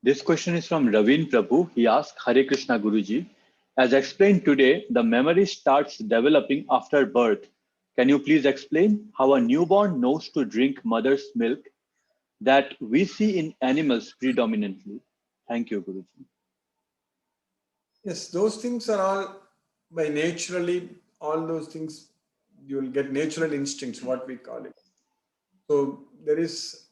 This question is from Ravin Prabhu. He asked, Hare Krishna Guruji, as explained today, the memory starts developing after birth. Can you please explain how a newborn knows to drink mother's milk that we see in animals predominantly? Thank you, Guruji. Yes, those things are all by naturally, all those things you will get natural instincts, what we call it. So there is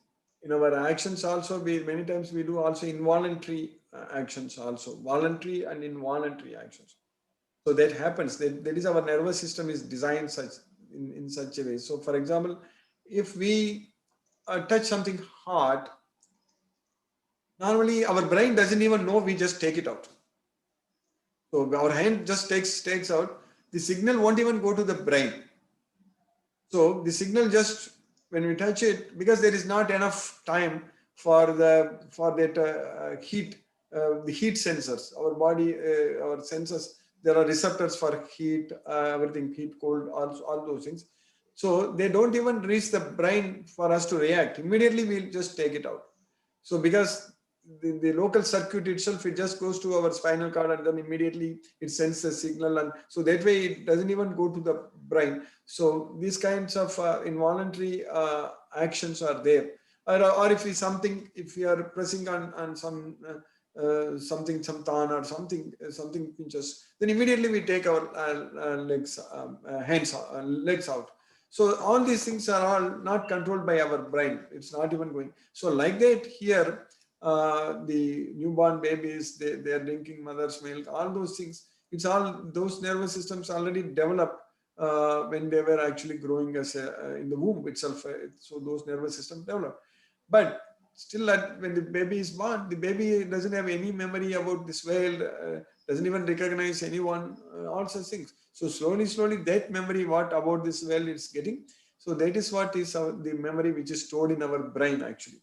in our actions also, we many times we do also involuntary actions also, voluntary and involuntary actions. So that happens. That is our nervous system is designed such in such a way. So for example, if we touch something hard, normally our brain doesn't even know, we just take it out. So our hand just takes out, the signal won't even go to the brain. So the signal just when we touch it, because there is not enough time for that heat, the heat sensors. Our body, our sensors, there are receptors for heat, everything, heat, cold, all those things. So they don't even reach the brain for us to react. Immediately we'll just take it out. So because the local circuit itself, it just goes to our spinal cord and then immediately it sends a signal, and so that way it doesn't even go to the brain. So these kinds of involuntary actions are there, or if we are pressing on some something, some tan or something pinches, then immediately we take our legs, legs out. So all these things are all not controlled by our brain. It's not even going. So like that here, the newborn babies, they are drinking mother's milk, all those things. It's all those nervous systems already developed when they were actually growing as in the womb itself. So those nervous systems develop. But still, when the baby is born, the baby doesn't have any memory about this world, doesn't even recognize anyone, all such things. So slowly, that memory, what about this world is getting. So that is what is the memory which is stored in our brain actually.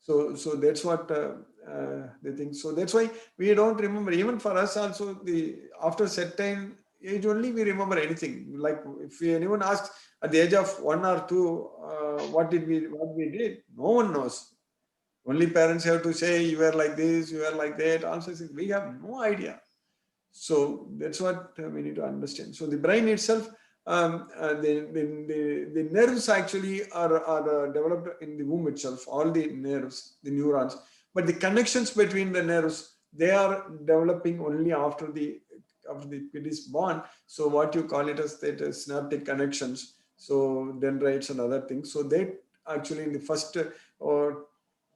So that's what they think. So that's why we don't remember. Even for us also, after certain age only we remember anything. Like if anyone asks at the age of 1 or 2, what we did, no one knows. Only parents have to say you were like this, you were like that. Also, we have no idea. So that's what we need to understand. So the brain itself, the nerves actually are developed in the womb itself, all the nerves, the neurons. But the connections between the nerves, they are developing only after the kid is born. So what you call it as that synaptic connections, so dendrites and other things. So they actually in the first or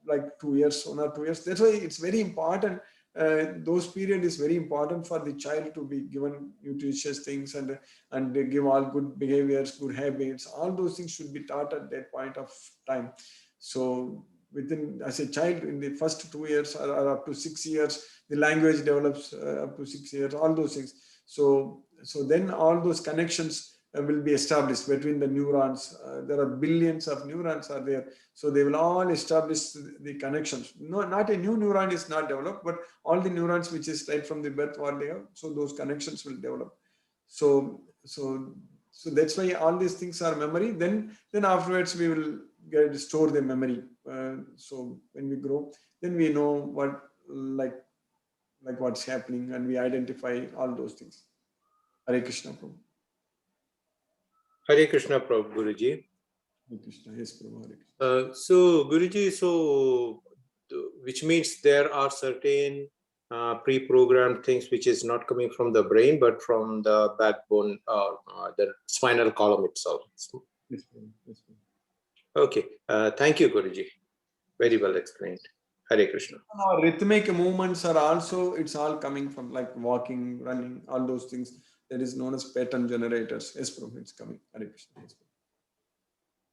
like 2 years, 1 or 2 years. That's why it's very important. Those period is very important for the child to be given nutritious things and give all good behaviors, good habits. All those things should be taught at that point of time. So within, as a child, in the first 2 years or up to 6 years, the language develops up to 6 years. All those things. So then all those connections will be established between the neurons. There are billions of neurons are there. So they will all establish the connections. No, not a new neuron is not developed, but all the neurons which is right from the birth what they have, so those connections will develop. So that's why all these things are memory. Then afterwards we will store the memory. So when we grow, then we know what like what's happening, and we identify all those things. Hare Krishna Prabhu. Hare Krishna Prabhu, Guruji. Hare Krishna, yes, Prabhu. Hare Krishna. So Guruji, which means there are certain pre-programmed things which is not coming from the brain but from the backbone, the spinal column itself. Yes, Prabhu. Yes, Prabhu. Okay, thank you, Guruji. Very well explained. Hare Krishna. Our rhythmic movements are also, it's all coming from like walking, running, all those things. That is known as pattern generators. Yes, Prabhu, it's coming. Hare Krishna. Yes, Prabhu.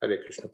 Hare Krishna.